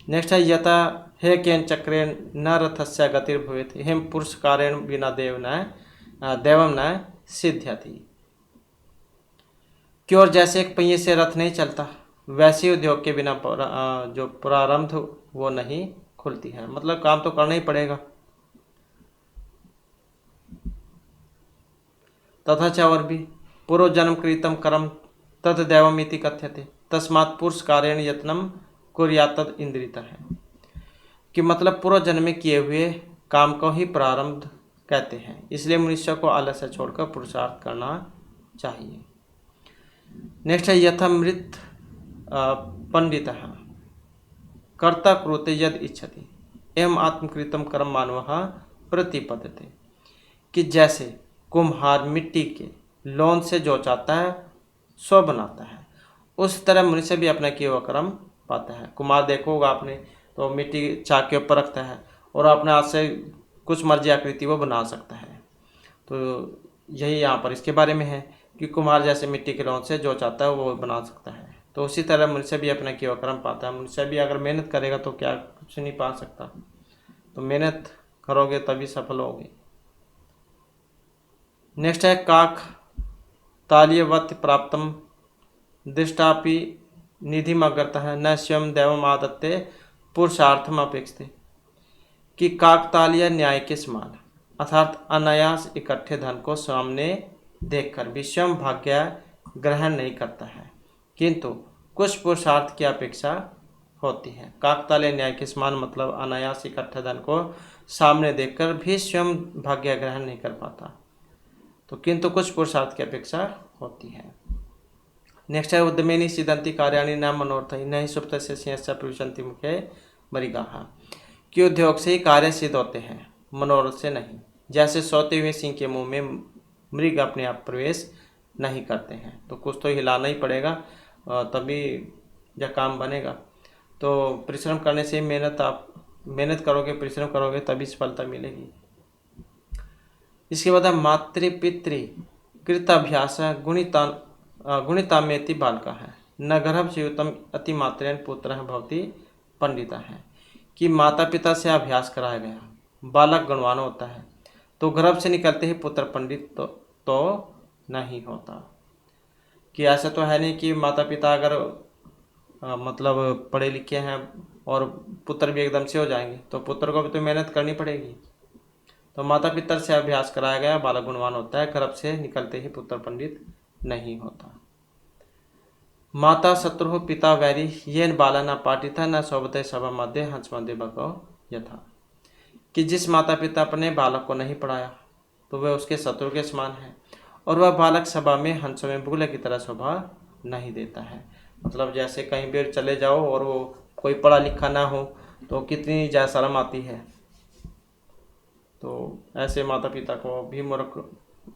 नेक्स्ट है यथा हे केन चक्रेण न रथस्य गतिर्भवेत् हेम पुरुष कारेण बिना देवम न सिद्ध्यति। कि और जैसे एक पहिए से रथ नहीं चलता, वैसे ही उद्योग के बिना जो प्रारंभ वो नहीं खुलती है। मतलब काम तो करना ही पड़ेगा। तथा च और भी पूर्व जन्म कृतम कर्म तद दैवमिति कथ्यते तस्मात् पुरुष कार्यण यत्नम कुर्यात् तद इंद्रिता है। कि मतलब पूर्व जन्म में किए हुए काम को ही प्रारंभ कहते हैं, इसलिए मनुष्य को आलस्य छोड़कर पुरुषार्थ करना चाहिए। नेक्स्ट है यथामृत पंडित कर्ता कुरुते यद इच्छति एवं आत्मकृतम कर्म मानव प्रतिपद्यते। कि जैसे कुम्हार मिट्टी के लोन से जो चाहता है सो बनाता है, उस तरह मनुष्य भी अपना किया हुआ कर्म पाता है। कुम्हार देखो होगा आपने, तो मिट्टी चाक के ऊपर रखता है और अपने हाथ से कुछ मर्जी आकृति वो बना सकता है। तो यही यहाँ पर इसके बारे में है कि कुम्हार जैसे मिट्टी के लोन से जो चाहता है वो बना सकता है, तो उसी तरह मनुष्य भी अपना किया हुआ कर्म पाता है। मनुष्य भी अगर मेहनत करेगा तो क्या कुछ नहीं पा सकता, तो मेहनत करोगे तभी सफल होगे। नेक्स्ट है काक तालीयवत प्राप्तम दृष्टापि निधिमग्रतः न स्वयं दैवम आदत्ते पुरुषार्थम अपेक्षते। कि काकतालीय न्याय के समान अर्थात अनायास इकट्ठे धन को सामने देखकर भी स्वयं भाग्य ग्रहण नहीं करता है, किंतु कुछ पुरुषार्थ की अपेक्षा होती है। काकतालीय न्याय के समान मतलब अनायास इकट्ठे धन को सामने देखकर भी स्वयं भाग्य ग्रहण नहीं कर पाता, तो किंतु कुछ पुरुषार्थ की अपेक्षा होती है। नेक्स्ट है उद्यमेनी सिद्धंति कार्याणि न मनोरथ न ही सुप्त से सिंहस्य प्रविशन्ति मुखे मृगाः। कि उद्योग से ही कार्य सिद्ध होते हैं, मनोरथ से नहीं। जैसे सोते हुए सिंह के मुंह में मृग अपने आप प्रवेश नहीं करते हैं, तो कुछ तो हिलाना ही पड़ेगा तभी जब काम बनेगा। तो परिश्रम करने से मेहनत करोगे, परिश्रम करोगे तभी सफलता मिलेगी। इसके बाद मातृ पितृ कृताभ्यास गुणितामेति बालका है न गर्भ जीवितम अति मात्रेण पुत्र भवती पंडिता है। कि माता पिता से अभ्यास कराया गया बालक गुणवान होता है, तो गर्भ से निकलते ही पुत्र पंडित तो नहीं होता। कि ऐसा तो है नहीं कि माता पिता अगर मतलब पढ़े लिखे हैं और पुत्र भी एकदम से हो जाएंगे, तो पुत्र को भी तो मेहनत करनी पड़ेगी। तो माता पिता से अभ्यास कराया गया बालक गुणवान होता है, गर्भ से निकलते ही पुत्र पंडित नहीं होता। माता शत्रु पिता वैरी ये बाला न पाठिता न शोभते सभा मध्य हंस मध्य बको यथा। कि जिस माता पिता अपने बालक को नहीं पढ़ाया तो वह उसके शत्रु के समान है, और वह बालक सभा में हंसों में बुगले की तरह शोभा नहीं देता है। मतलब जैसे कहीं भी चले जाओ और वो कोई पढ़ा लिखा ना हो तो कितनी जा शर्म आती है। तो ऐसे माता पिता को भी मूर्ख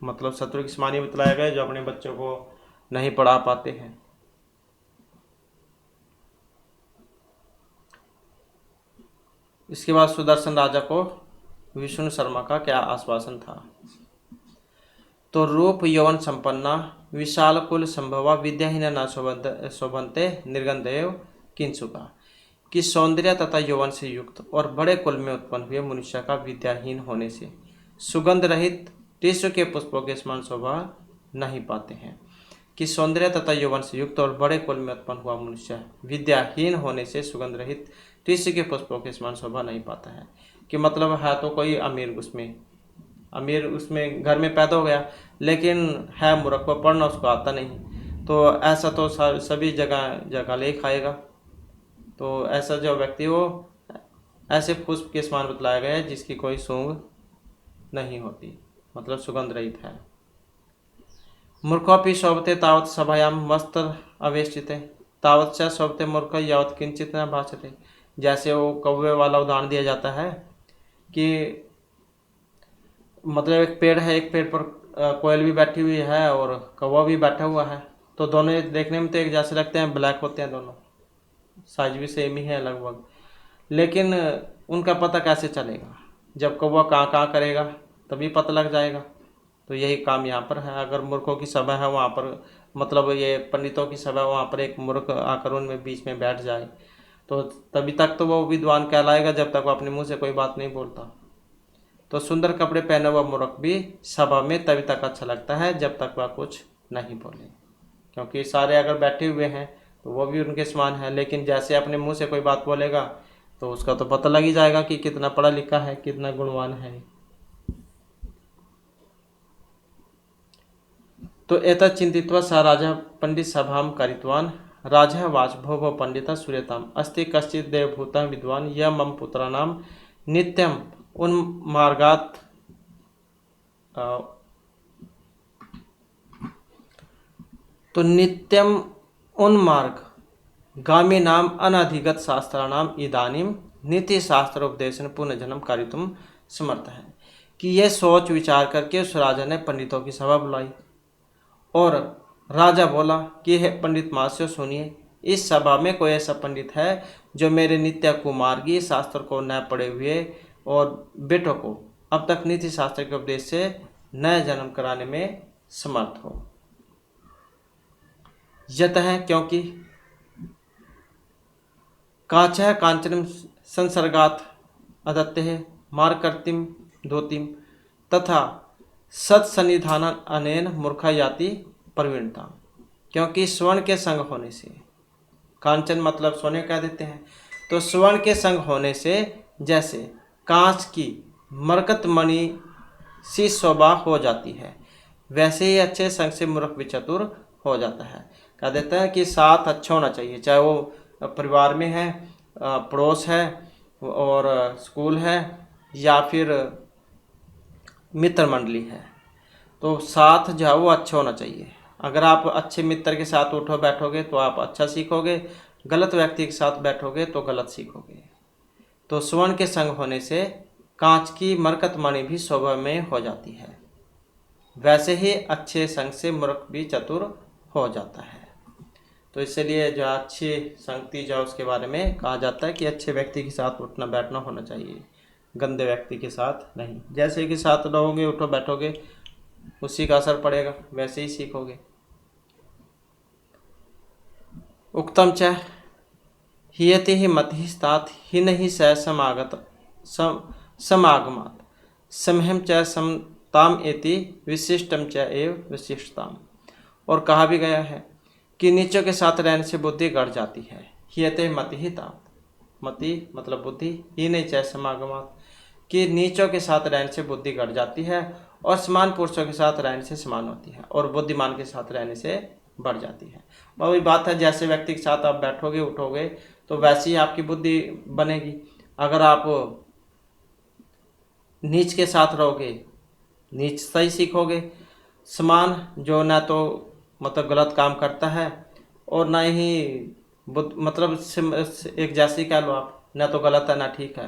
मतलब शत्रु की समान ही बतलाया गया जो अपने बच्चों को नहीं पढ़ा पाते हैं। इसके बाद सुदर्शन राजा को विष्णु शर्मा का क्या आश्वासन था। तो रूप यौवन संपन्ना विशाल कुल संभवा विद्याहीन न शोभन्ते निर्गंधेव किंचुका। कि सौंदर्य तथा यौवन से युक्त और बड़े कुल में उत्पन्न हुए मनुष्य का विद्याहीन होने से सुगंध रहित टिश्यू के पुष्पों के समान शोभा नहीं पाते हैं। कि सौंदर्य तथा यौवन से युक्त और बड़े कुल में उत्पन्न हुआ मनुष्य विद्याहीन होने से सुगंध रहित टिश्यू के पुष्पों के समान शोभा नहीं पाता है। कि मतलब है तो कोई अमीर उसमें घर में पैदा हो गया, लेकिन है मूर्ख को पढ़ना उसको आता नहीं, तो ऐसा तो सभी जगह ले खाएगा। तो ऐसा जो व्यक्ति वो ऐसे पुष्प के समान बतलाया गया है जिसकी कोई सूंघ नहीं होती, मतलब सुगंध रहित है। मूर्खोपि शोभते तावत सभायाम वस्त्र अवेष्टिते तावत च शोभते मूर्ख यावत किंचित न भाषते। जैसे वो कौवे वाला उदाहरण दिया जाता है कि मतलब एक पेड़ है, एक पेड़ पर कोयल भी बैठी हुई है और कौवा भी बैठा हुआ है, तो दोनों देखने में तो एक जैसे लगते हैं, ब्लैक होते हैं, दोनों साइज भी सेम ही है लगभग, लेकिन उनका पता कैसे चलेगा? जब कौवा कहाँ कहाँ करेगा तभी पता लग जाएगा। तो यही काम यहाँ पर है। अगर मूर्खों की सभा है वहाँ पर, मतलब ये पंडितों की सभा, वहाँ पर एक मूर्ख आकर उनमें बीच में बैठ जाए तो तभी तक तो वो विद्वान कहलाएगा जब तक वो अपने मुंह से कोई बात नहीं बोलता। तो सुंदर कपड़े पहने हुआ मूर्ख भी सभा में तभी तक अच्छा लगता है जब तक वह कुछ नहीं बोले, क्योंकि सारे अगर बैठे हुए हैं तो वो भी उनके समान है, लेकिन जैसे अपने मुंह से कोई बात बोलेगा तो उसका तो पता लग ही जाएगा कि कितना पढ़ा लिखा है, कितना गुणवान है। तो एतत् चिंतित्वा स राजा पंडित सभां कारितवान् राजा वाच भो पंडिता सूर्यताम् अस्ति कश्चित् देवभूतः विद्वान् यः मम पुत्राणां नित्यम् उन्मार्गात् तो नित्यम उन्मार्ग गामिनाम अनधिगत शास्त्राणाम इदानीम नीति शास्त्र उपदेशन पुनर्जन्म कारितुम समर्थ है। कि यह सोच विचार करके उस राजा ने पंडितों की सभा बुलाई और राजा बोला कि हे पंडित महाशय सुनिए, इस सभा में कोई ऐसा पंडित है जो मेरे नित्य कुमार्गी शास्त्र को न पढ़े हुए और बेटों को अब तक नीति शास्त्र के उपदेश से नया जन्म कराने में समर्थ हो। यतः क्योंकि काचः कांचनम संसर्गात अदत्ते मारकर्तिम धोतिम तथा सत्सन्निधान अनेन मूर्खा याति प्रवीणता। क्योंकि स्वर्ण के संग होने से, कांचन मतलब सोने कह देते हैं, तो स्वर्ण के संग होने से जैसे कांच की मरकत मणि सी शोभा हो जाती है, वैसे ही अच्छे संग से मूर्ख भी चतुर हो जाता है। कह देता है कि साथ अच्छा होना चाहिए, चाहे वो परिवार में है, पड़ोस है और स्कूल है या फिर मित्र मंडली है, तो साथ जो है वो अच्छा होना चाहिए। अगर आप अच्छे मित्र के साथ उठो बैठोगे तो आप अच्छा सीखोगे, गलत व्यक्ति के साथ बैठोगे तो गलत सीखोगे। तो स्वर्ण के संग होने से कांच की मरकत मणि भी शोभा में हो जाती है, वैसे ही अच्छे संग से मूर्ख भी चतुर हो जाता है। तो इसलिए जो अच्छी संगति जो उसके बारे में कहा जाता है कि अच्छे व्यक्ति के साथ उठना बैठना होना चाहिए, गंदे व्यक्ति के साथ नहीं। जैसे कि साथ रहोगे उठो बैठोगे उसी का असर पड़ेगा, वैसे ही सीखोगे। उक्तम च हियति ही मतिस्तात ही नहीं स समागमात् समहम च समताम एति विशिष्टम च एव विशिष्टताम। और कहा भी गया है कि नीचों के साथ रहने से बुद्धि गढ़ जाती है। हियते मति ही तात, मति मतलब बुद्धि, ही नहीं चाहे समागमात, कि नीचों के साथ रहने से बुद्धि गढ़ जाती है और समान पुरुषों के साथ रहने से समान होती है और बुद्धिमान के साथ रहने से बढ़ जाती है। वही बात है, जैसे व्यक्ति के साथ आप बैठोगे उठोगे तो वैसी ही आपकी बुद्धि बनेगी। अगर आप नीच के साथ रहोगे नीच से ही सीखोगे, समान जो ना तो मतलब गलत काम करता है और ना ही मतलब एक जैसे कह लो आप, ना तो गलत है ना ठीक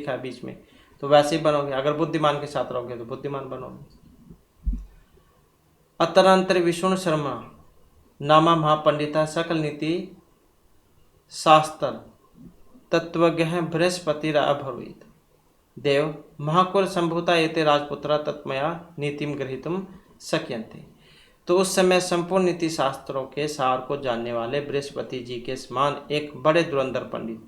है बीच में, तो वैसे ही बनोगे। अगर बुद्धिमान के साथ रहोगे तो बुद्धिमान बनोगे। अतरंतर विष्णु शर्मा नामा महापंडिता सकल नीति शास्त्र तत्वज्ञ बृहस्पतिर अभवत देव महाकुल संभूता एते राजपुत्रा तत्मया नीतिम ग्रहीतुम शक्यन्ते। तो उस समय संपूर्ण नीति शास्त्रों के सार को जानने वाले बृहस्पति जी के समान एक बड़े धुरंधर पंडित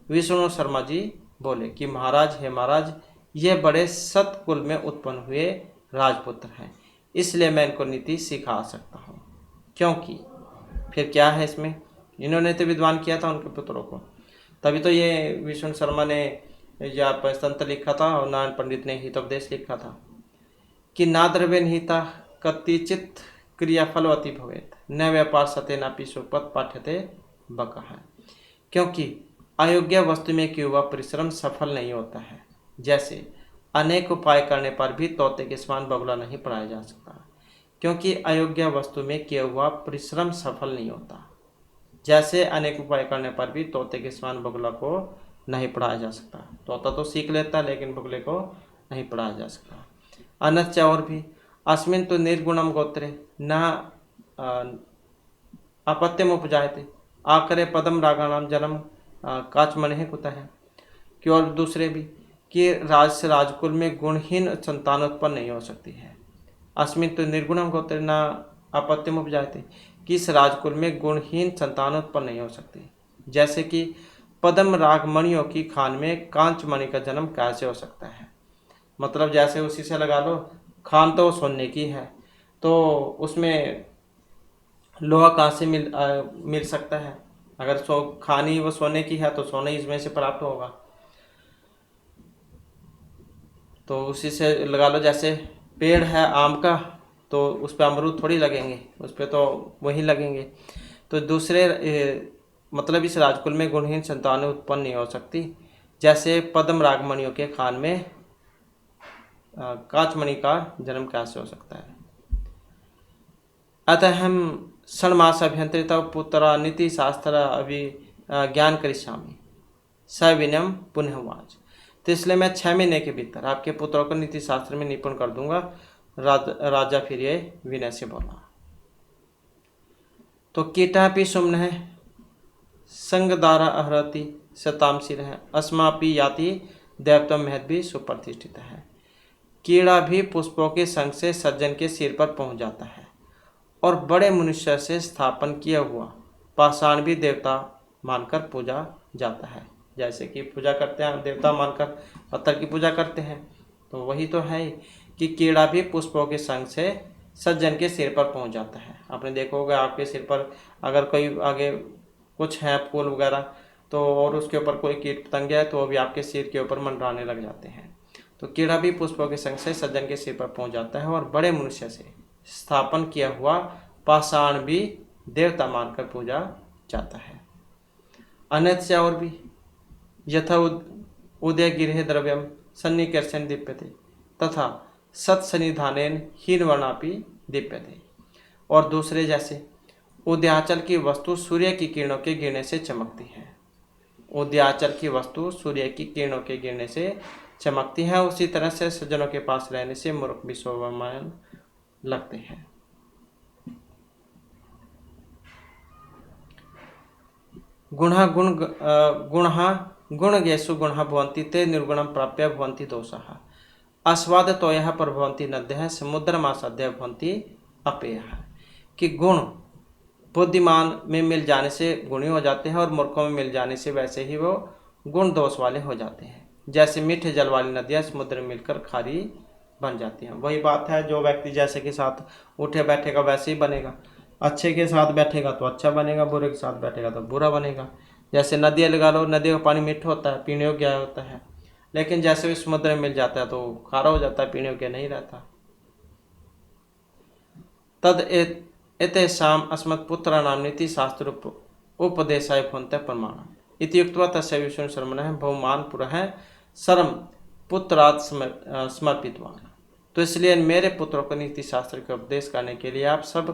विष्णु शर्मा जी बोले कि महाराज, हे महाराज, ये बड़े सतकुल में उत्पन्न हुए राजपुत्र हैं, इसलिए मैं इनको नीति सिखा सकता हूँ। क्योंकि फिर क्या है इसमें, इन्होंने तो विद्वान किया था उनके पुत्रों को, तभी तो ये विष्णु शर्मा ने या पंचतंत्र लिखा था और नारायण पंडित ने हितोपदेश लिखा था कि ना द्रव्य निहिता कतिचित क्रिया फलवती भवेत न व्यापार सते नापि सुपत पाठ्यते बकः। क्योंकि अयोग्य वस्तु में किया हुआ परिश्रम सफल नहीं होता है, जैसे अनेक उपाय करने पर भी तोते के समान बगुला नहीं पढ़ाया जा सकता। क्योंकि अयोग्य वस्तु में किया हुआ परिश्रम सफल नहीं होता, जैसे अनेक उपाय करने पर भी तोते के समान बगुला को नहीं पढ़ाया जा सकता। तोता तो सीख लेता लेकिन बगुले को नहीं पढ़ाया जा सकता। अनच्च और भी अस्मिन् तो निर्गुणम गोत्रे न अपत्यम उपजायते आकरे पदम रागाणाम जन्म काचमणि कुतः है। कि और दूसरे भी कि राजकुल में गुणहीन संतान उत्पन्न नहीं हो सकती है। अस्मिन् तो निर्गुणम गोत्रे न अपत्यम उपजायते, कि इस राजकुल में गुणहीन संतान उत्पन्न नहीं हो सकती। जैसे कि पदम राग मणियों की खान में कांच मणि का जन्म कैसे हो सकता है। मतलब जैसे उसी से लगा लो, खान तो सोने की है तो उसमें लोहा कहाँ से मिल सकता है? अगर खानी वो सोने की है तो सोना ही इसमें से प्राप्त होगा। तो उसी से लगा लो, जैसे पेड़ है आम का, तो उस पर अमरूद थोड़ी लगेंगे, उस पर तो वही लगेंगे। तो दूसरे मतलब इस राजकुल में गुणहीन संतानें उत्पन्न नहीं हो सकती। जैसे पद्म रागमणियों के खान में काचमणि का जन्म कैसे हो सकता है? अतः हम षण्मास अभ्यंतरित पुत्रा नीति शास्त्र अभि ज्ञान करिष्यामि सविनम पुनःवाच। तो इसलिए मैं 6 महीने के भीतर आपके पुत्रों को नीति शास्त्र में निपुण कर दूंगा। राजा फिर ये विनय से बोला। तो कीटापि सुम्न संगदारा अहरति शतामशिर है अस्मापि याति देवतम महद भी सुप्रतिष्ठित है। कीड़ा भी पुष्पों के संग से सज्जन के सिर पर पहुंच जाता है और बड़े मनुष्य से स्थापन किया हुआ पाषाण भी देवता मानकर पूजा जाता है। जैसे कि पूजा करते हैं देवता मानकर पत्थर की पूजा करते हैं, तो वही तो है कि कीड़ा भी पुष्पों के संग से सज्जन के सिर पर पहुंच जाता है। आपने देखा होगा आपके सिर पर अगर कोई आगे कुछ है फूल वगैरह, तो और उसके ऊपर कोई कीट पतंगे है तो वो भी आपके सिर के ऊपर मंडराने लग जाते हैं। तो कीड़ा भी पुष्पों के संग से सज्जन के सिर पर पहुंच जाता है और बड़े मनुष्य से स्थापन किया हुआ पाषाण भी देवता मानकर पूजा जाता है। अन्यथ से और भी यथा उदय गिरे द्रव्यम सन्निकर्षण दीप्यते तथा सत्सनिधानेन हीनवर्णापि दीप्यते। और दूसरे जैसे उदयाचल की वस्तु सूर्य की किरणों के गिरने से चमकती है। उदयाचल की वस्तु सूर्य की किरणों के गिरने से चमकती है, उसी तरह से सज्जनों के पास रहने से मूर्ख भी शोभायमान लगते हैं। गुणगेषु गुणः भवन्ति ते निर्गुणं प्राप्य भवन्ति दोषाः आस्वादतोयः प्रभवन्ति नद्यः समुद्रमासाद्य भवन्ति अपेयः। कि गुण बुद्धिमान में मिल जाने से गुणी हो जाते हैं और मूर्खों में मिल जाने से वैसे ही वो गुण दोष वाले हो जाते हैं। जैसे मीठे जल वाली नदियाँ समुद्र में मिलकर खारी बन जाती हैं। वही बात है, जो व्यक्ति जैसे के साथ उठे बैठेगा वैसे ही बनेगा। अच्छे के साथ बैठेगा तो अच्छा बनेगा, बुरे के साथ बैठेगा तो बुरा बनेगा। जैसे नदियाँ लगा लो, नदी का पानी मीठा होता है, पीने योग्य होता है, लेकिन जैसे भी समुद्र में मिल जाता है तो खारा हो जाता है, पीने योग्य नहीं रहता। तद एतेषाम् अस्मत्पुत्राणां नीतिशास्त्र उपदेशाय भवन्तः प्रमाणम् इति उक्त्वा तस्य विष्णु शर्मणः बहुमान पुरः शरम पुत्रात् समर्पितवान्। तो इसलिए मेरे पुत्रों को नीति शास्त्र के उपदेश करने के लिए आप सब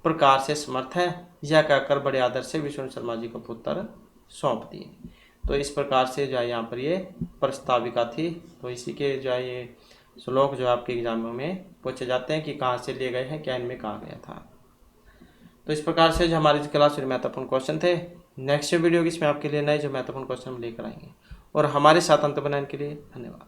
प्रकार से समर्थ हैं, यह कहकर बड़े आदर से विष्णु शर्मा जी को पुत्र सौंप दिए। तो इस प्रकार से जो है यहाँ पर ये प्रस्ताविका थी। तो इसी के जो है ये श्लोक जो आपके एग्जामों में पूछे जाते हैं कि कहाँ से लिए गए हैं, क्या इनमें कहा गया था। तो इस प्रकार से जो हमारी क्लास में महत्वपूर्ण क्वेश्चन थे। नेक्स्ट वीडियो इसमें आपके लिए नए जो महत्वपूर्ण क्वेश्चन हम लेकर आएंगे। और हमारे साथ अंत बनाने के लिए धन्यवाद।